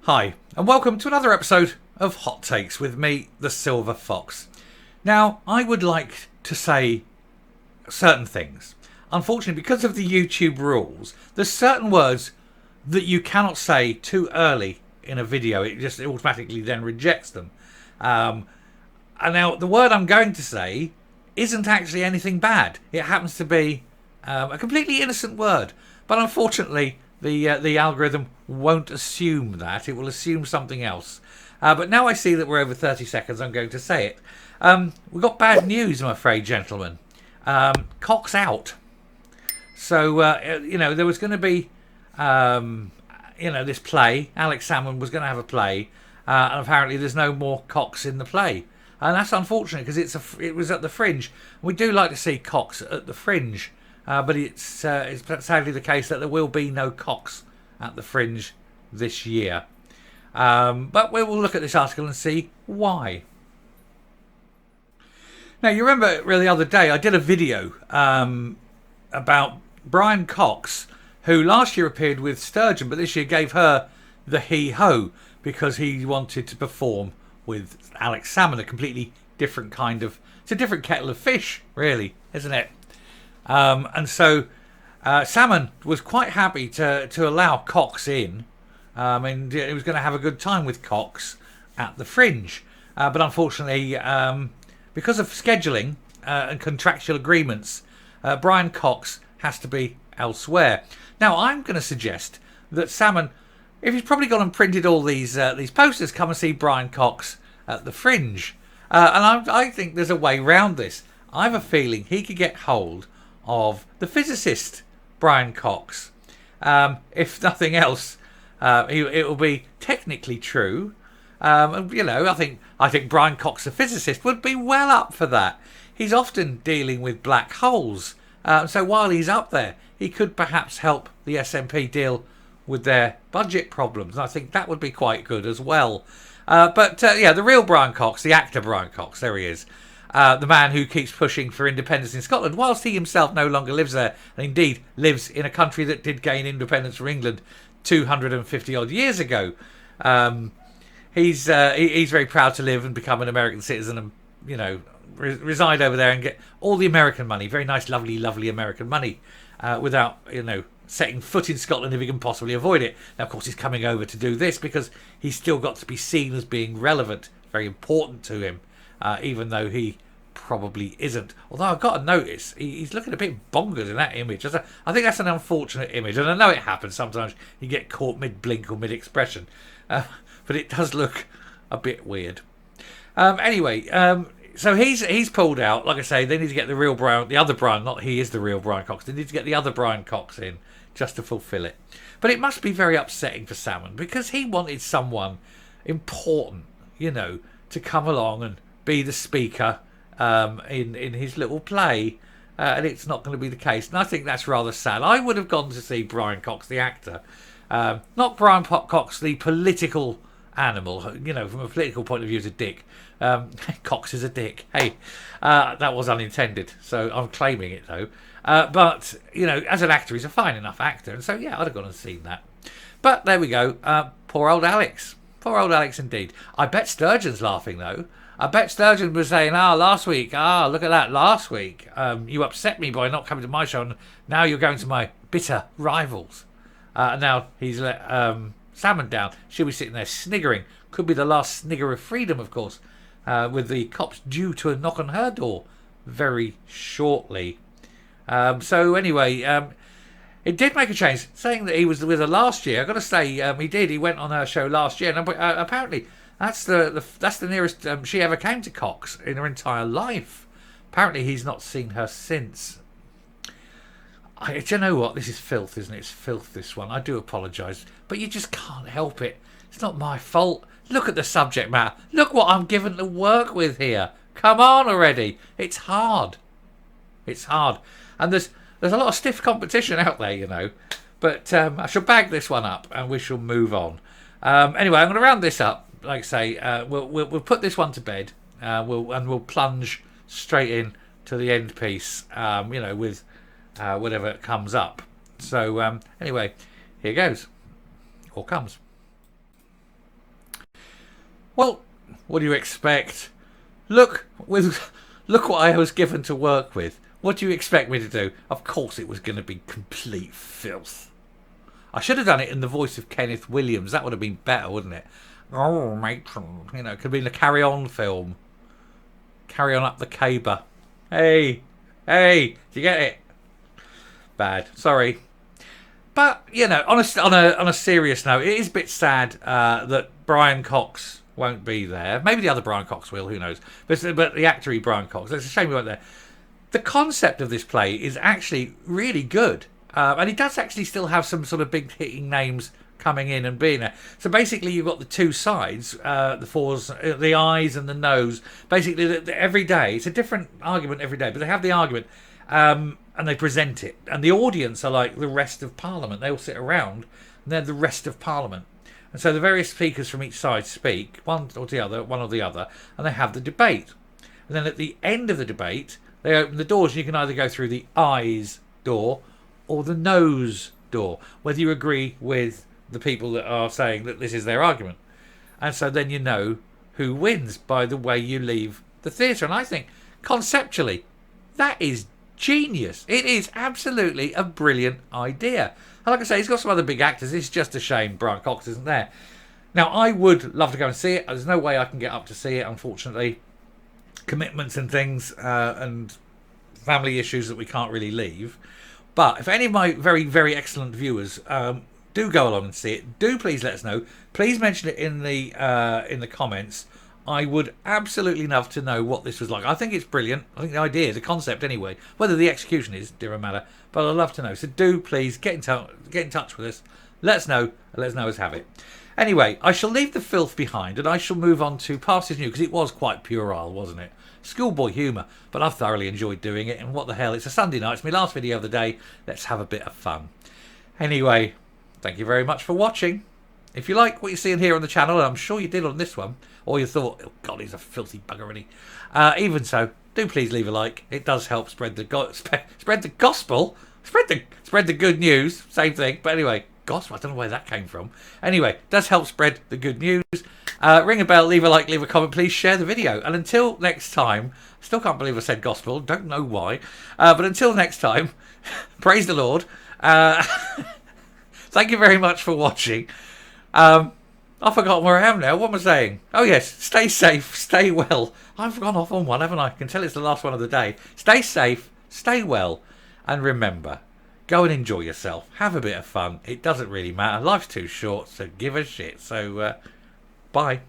Hi, and welcome to another episode of Hot Takes with me, the Silver Fox. Now, I would like to say certain things. Unfortunately, because of the YouTube rules, there's certain words that you cannot say too early in a video. It just automatically then rejects them. And now, the word I'm going to say isn't actually anything bad. It happens to be a completely innocent word. But unfortunately, the algorithm won't assume that. It will assume something else. But now I see that we're over 30 seconds, I'm going to say it. We've got bad news, I'm afraid, gentlemen. Cock's out. So, there was going to be, this play. Alex Salmond was going to have a play. And apparently there's no more cocks in the play. And that's unfortunate because it was at the Fringe. We do like to see cocks at the Fringe. But it's sadly the case that there will be no cocks at the Fringe this year. But we will look at this article and see why. Now, you remember the other day I did a video about Brian Cox, who last year appeared with Sturgeon, but this year gave her the he-ho because he wanted to perform with Alex Salmond, a completely different kind of... It's a different kettle of fish, really, isn't it? And so Salmond was quite happy to allow Cox in, and he was going to have a good time with Cox at the Fringe. But unfortunately, because of scheduling and contractual agreements, Brian Cox has to be elsewhere. Now, I'm going to suggest that Salmond, if he's probably gone and printed all these posters, come and see Brian Cox at the Fringe. And I think there's a way round this. I have a feeling he could get hold of the physicist Brian Cox. If nothing else, it will be technically true. I think Brian Cox, the physicist, would be well up for that. He's often dealing with black holes. So while he's up there, he could perhaps help the SNP deal with their budget problems. And I think that would be quite good as well. The real Brian Cox, the actor Brian Cox, there he is. The man who keeps pushing for independence in Scotland, whilst he himself no longer lives there, and indeed lives in a country that did gain independence from England 250 odd years ago. He's very proud to live and become an American citizen and, reside over there and get all the American money, very nice, lovely, lovely American money, without, setting foot in Scotland if he can possibly avoid it. Now, of course, he's coming over to do this because he's still got to be seen as being relevant, very important to him, even though he probably isn't. Although I've got to notice he's looking a bit bonkers in that image. I think that's an unfortunate image, and I know it happens sometimes. You get caught mid-blink or mid-expression, but it does look a bit weird. So he's pulled out. Like I say, they need to get the other Brian. Not he is the real Brian Cox. They need to get the other Brian Cox in just to fulfil it. But it must be very upsetting for Salmond because he wanted someone important, to come along and be the speaker in his little play, and it's not going to be the case. And I think that's rather sad. I would have gone to see Brian Cox, the actor, not Brian Cox, the political animal. From a political point of view, is a dick. Cox is a dick. Hey, that was unintended, so I'm claiming it though. But as an actor, he's a fine enough actor, and so I'd have gone and seen that. But there we go. Poor old Alex. Poor old Alex indeed. I bet Sturgeon's laughing though. I bet Sturgeon was saying, last week, look at that, last week. You upset me by not coming to my show, and now you're going to my bitter rivals. And now he's let Salmond down. She'll be sitting there sniggering. Could be the last snigger of freedom, of course, with the cops due to a knock on her door very shortly. It did make a change, saying that he was with her last year. I've got to say, he did. He went on her show last year, and apparently that's the nearest she ever came to Cox in her entire life. Apparently, he's not seen her since. Do you know what? This is filth, isn't it? It's filth, this one. I do apologise, but you just can't help it. It's not my fault. Look at the subject matter. Look what I'm given to work with here. Come on already. It's hard. It's hard. And there's a lot of stiff competition out there, But I shall bag this one up and we shall move on. Anyway, I'm going to round this up. Like I say, we'll put this one to bed. We'll plunge straight in to the end piece, with whatever comes up. So anyway, here goes. Or comes. Well, what do you expect? Look look what I was given to work with. What do you expect me to do? Of course it was going to be complete filth. I should have done it in the voice of Kenneth Williams. That would have been better, wouldn't it? Oh, matron. You know, it could have been a Carry On film. Carry On Up the Caber. Hey, do you get it? Bad. Sorry. But, you know, on a serious note, it is a bit sad that Brian Cox won't be there. Maybe the other Brian Cox will, who knows. But the actor Brian Cox, it's a shame he won't there. The concept of this play is actually really good. And it does actually still have some sort of big hitting names coming in and being there. So basically you've got the two sides, the fours, the eyes and the nose. Basically every day, it's a different argument every day, but they have the argument and they present it. And the audience are like the rest of Parliament. They all sit around and they're the rest of Parliament. And so the various speakers from each side speak, one or the other, and they have the debate. And then at the end of the debate, they open the doors and you can either go through the eyes door or the nose door, whether you agree with the people that are saying that this is their argument. And so then you know who wins by the way you leave the theatre. And I think conceptually that is genius. It is absolutely a brilliant idea. And like I say, he's got some other big actors. It's just a shame Brian Cox isn't there. Now, I would love to go and see it. There's no way I can get up to see it, unfortunately. Commitments and things and family issues that we can't really leave. But if any of my very, very excellent viewers do go along and see it, do please let us know. Please mention it in the comments. I would absolutely love to know what this was like. I think it's brilliant. I think the idea, the concept anyway, whether the execution is different matter, but I'd love to know. So do please get in touch with us. Let us know, and let us know as have it. Anyway, I shall leave the filth behind and I shall move on to Past is New, because it was quite puerile, wasn't it? Schoolboy humour, but I've thoroughly enjoyed doing it, and what the hell, it's a Sunday night, it's my last video of the day, let's have a bit of fun. Anyway, thank you very much for watching. If you like what you're seeing here on the channel, and I'm sure you did on this one, or you thought, oh God, he's a filthy bugger, already. Even so, do please leave a like. It does help spread the gospel, spread the good news. Same thing, but anyway, gospel. I don't know where that came from. Anyway, it does help spread the good news. Ring a bell, leave a like, leave a comment. Please share the video. And until next time, I still can't believe I said gospel. Don't know why. But until next time, praise the Lord. Thank you very much for watching. I've forgotten where I am now. What am I saying? Oh yes, stay safe, stay well. I've gone off on one, haven't I? I can tell it's the last one of the day. Stay safe, stay well, and remember, go and enjoy yourself. Have a bit of fun. It doesn't really matter. Life's too short, so give a shit. So, bye.